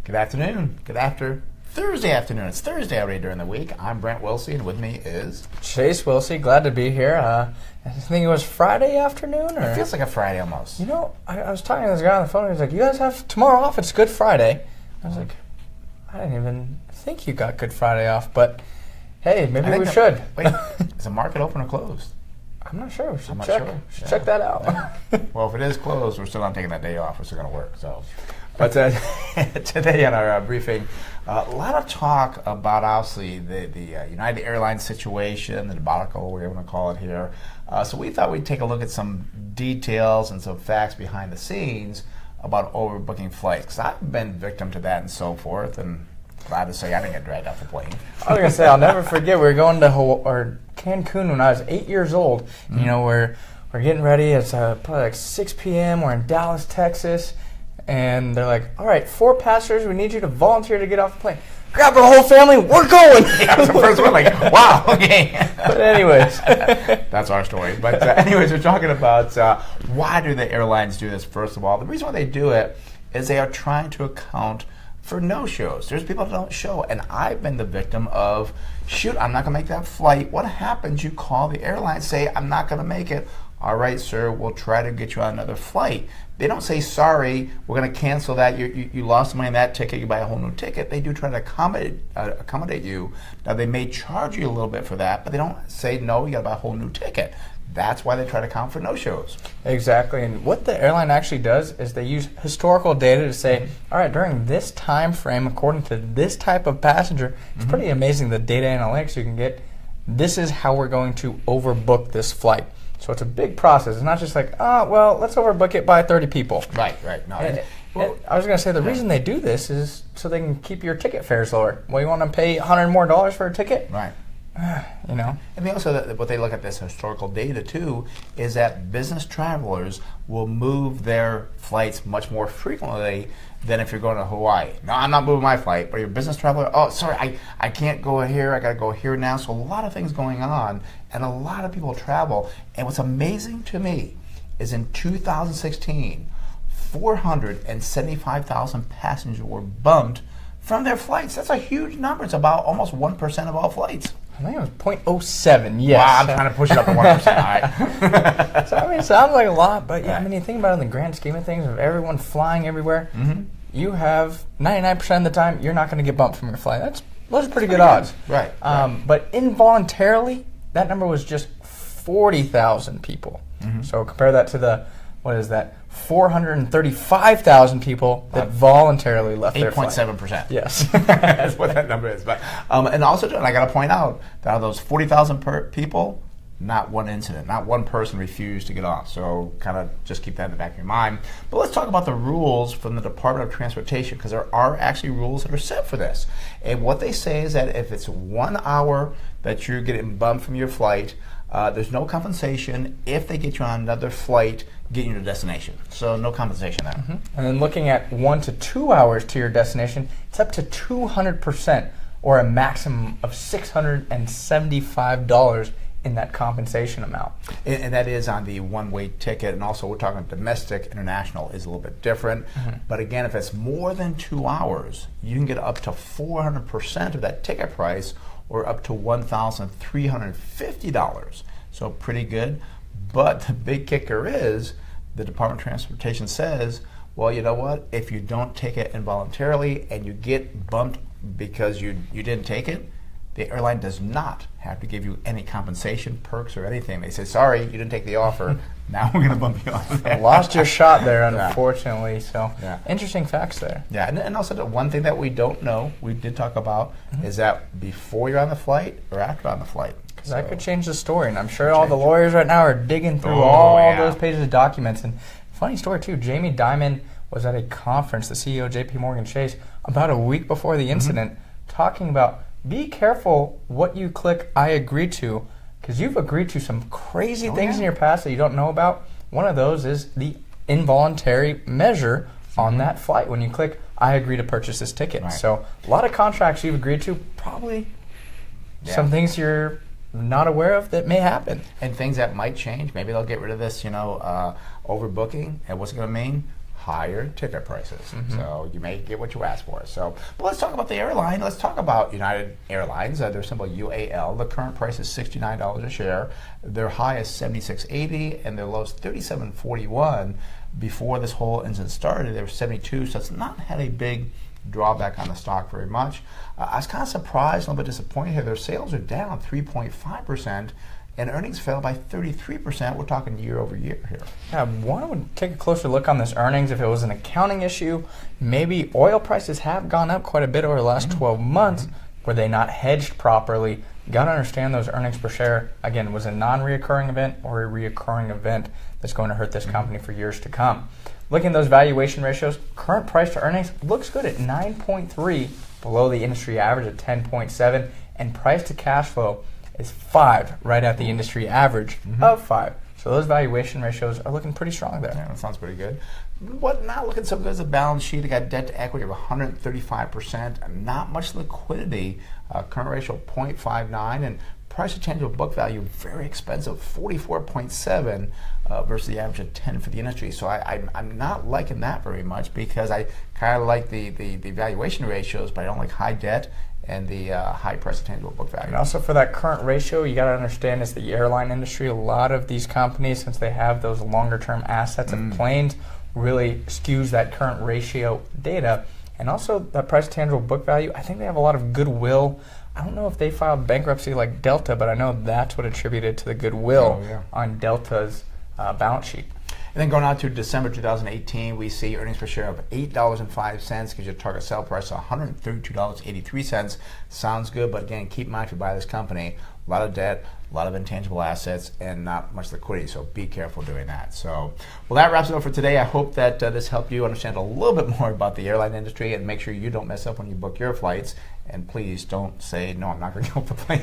Good afternoon. Thursday afternoon. It's Thursday already during the week. I'm Brent Wilsey, and with me is Chase Wilsey. Glad to be here. I think it was Friday afternoon. Or? It feels like a Friday almost. You know, I was talking to this guy on the phone. He was like, "You guys have tomorrow off? It's Good Friday." I was like, "I didn't even think you got Good Friday off, but hey, maybe we should." Wait, is the market open or closed? I'm not sure. We should not check. sure. Check that out. Well, if it is closed, we're still not taking that day off. We're still going to work. So, but today in our briefing, a lot of talk about obviously the United Airlines situation, the debacle, we're going to call it here. So we thought we'd take a look at some details and some facts behind the scenes about overbooking flights. 'Cause I've been victim to that and so forth, and glad to say I didn't get dragged off the plane. I was going to say, I'll never forget, we were going to Cancun when I was 8 years old. Mm-hmm. You know, we're getting ready. It's probably like 6 p.m. We're in Dallas, Texas. And they're like, "All right, 4 passengers, we need you to volunteer to get off the plane." Grab our whole family, we're going! Yeah, so first we're like, wow, okay. But anyways. That's our story. But anyways, we're talking about why do the airlines do this, first of all. The reason why they do it is they are trying to account for no-shows. There's people that don't show. And I've been the victim of, shoot, I'm not going to make that flight. What happens? You call the airline, say, "I'm not going to make it." "All right, sir, we'll try to get you on another flight." They don't say, "Sorry, we're going to cancel that. You lost money on that ticket. You buy a whole new ticket." They do try to accommodate you. Now, they may charge you a little bit for that, but they don't say, "No, you got to buy a whole new ticket." That's why they try to account for no-shows. Exactly. And what the airline actually does is they use historical data to say, all right, during this time frame, according to this type of passenger, it's pretty amazing the data analytics you can get. This is how we're going to overbook this flight. So it's a big process. It's not just like, well, let's overbook it by 30 people. Right. No. I was going to say the reason they do this is so they can keep your ticket fares lower. Well, you want to pay $100 more for a ticket? Right. You know. And also, what they look at this historical data too is that business travelers will move their flights much more frequently than if you're going to Hawaii. No, I'm not moving my flight, but your business traveler, "Oh, sorry, I can't go here. I got to go here now." So a lot of things going on, and a lot of people travel. And what's amazing to me is in 2016, 475,000 passengers were bumped from their flights. That's a huge number. It's about almost 1% of all flights. I think it was 0.07, yes. Wow, I'm trying to push it up to 1%. All right. So, I mean, it sounds like a lot, but yeah, I mean, you think about it in the grand scheme of things, of everyone flying everywhere, you have 99% of the time, you're not going to get bumped from your flight. Those are pretty good odds. Right. But involuntarily, that number was just 40,000 people. So compare that to the, 435,000 people that voluntarily left their flight. 8.7%. Yes. That's what that number is. But and also, I got to point out that out of those 40,000 people, not one incident, not one person refused to get off. So kind of just keep that in the back of your mind. But let's talk about the rules from the Department of Transportation, because there are actually rules that are set for this. And what they say is that if it's 1 hour that you're getting bumped from your flight, there's no compensation if they get you on another flight getting you to destination. So no compensation there. And then looking at 1 to 2 hours to your destination, it's up to 200%, or a maximum of $675 in that compensation amount. And that is on the one-way ticket, and also we're talking domestic, international is a little bit different. But again, if it's more than 2 hours, you can get up to 400% of that ticket price, or up to $1,350. So pretty good. But the big kicker is the Department of Transportation says, well, you know what? If you don't take it involuntarily and you get bumped because you didn't take it, the airline does not have to give you any compensation, perks, or anything. They say, "Sorry, you didn't take the offer. Now we're going to bump you off." Lost your shot there, unfortunately. So Yeah. interesting facts there. Yeah, and also the one thing that we don't know, we did talk about, is that before you're on the flight or after on the flight. Because that could change the story, and I'm sure all the lawyers right now are digging through all those pages of documents. And funny story too, Jamie Dimon was at a conference, the CEO of JP Morgan Chase, about a week before the incident, talking about, be careful what you click "I agree to," because you've agreed to some crazy things in your past that you don't know about. One of those is the involuntary measure on that flight when you click "I agree to purchase this ticket." Right. So a lot of contracts you've agreed to, probably some things you're not aware of that may happen. And things that might change. Maybe they'll get rid of this, overbooking. And what's it going to mean? higher ticket prices. So you may get what you ask for. So, but let's talk about the airline. Let's talk about United Airlines. Their symbol UAL. The current price is $69 a share. Their high is $76.80, and their low is $37.41. Before this whole incident started, they were $72, so it's not had a big drawback on the stock very much. I was kind of surprised, a little bit disappointed here. Their sales are down 3.5%. And earnings fell by 33%. We're talking year over year here. Yeah, one would take a closer look on this earnings. If it was an accounting issue, maybe oil prices have gone up quite a bit over the last 12 months. Were they not hedged properly? You got to understand those earnings per share, again, was a non-reoccurring event or a reoccurring event that's going to hurt this company for years to come. Looking at those valuation ratios, current price to earnings looks good at 9.3, below the industry average at 10.7, and price to cash flow is 5, right at the industry average of 5. So those valuation ratios are looking pretty strong there. Yeah, that sounds pretty good. What not looking so good is the balance sheet. They got debt to equity of 135%, and not much liquidity. Current ratio 0.59, and price to tangible book value very expensive, 44.7 versus the average of 10 for the industry. So I'm not liking that very much, because I kind of like the valuation ratios, but I don't like high debt and the high price to tangible book value. And also for that current ratio, you got to understand is the airline industry, a lot of these companies, since they have those longer term assets of planes, really skews that current ratio data. And also that price to tangible book value, I think they have a lot of goodwill. I don't know if they filed bankruptcy like Delta, but I know that's what attributed to the goodwill on Delta's balance sheet. And then going on to December 2018, we see earnings per share of $8.05, gives you a target sell price of $132.83. Sounds good, but again, keep in mind if you buy this company, a lot of debt, a lot of intangible assets, and not much liquidity, so be careful doing that. So, well, that wraps it up for today. I hope that this helped you understand a little bit more about the airline industry, and make sure you don't mess up when you book your flights. And please don't say, no, I'm not going to go off the plane.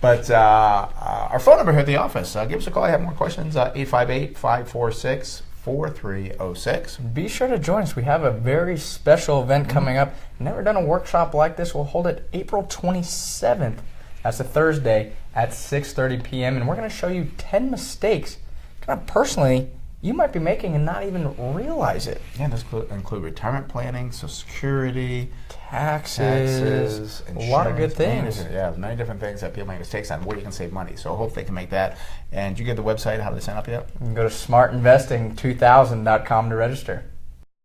But our phone number here at the office, give us a call. I have more questions, 858-546-4306. Be sure to join us. We have a very special event coming up. Never done a workshop like this. We'll hold it April 27th. That's a Thursday at 6:30 p.m. And we're going to show you 10 mistakes, kind of personally, you might be making and not even realize it. Yeah, this include retirement planning, Social Security, taxes, a lot of good things. Yeah, many different things that people make mistakes on where you can save money. So I hope they can make that. And did you get the website? How do they sign up yet? You can go to smartinvesting2000.com to register.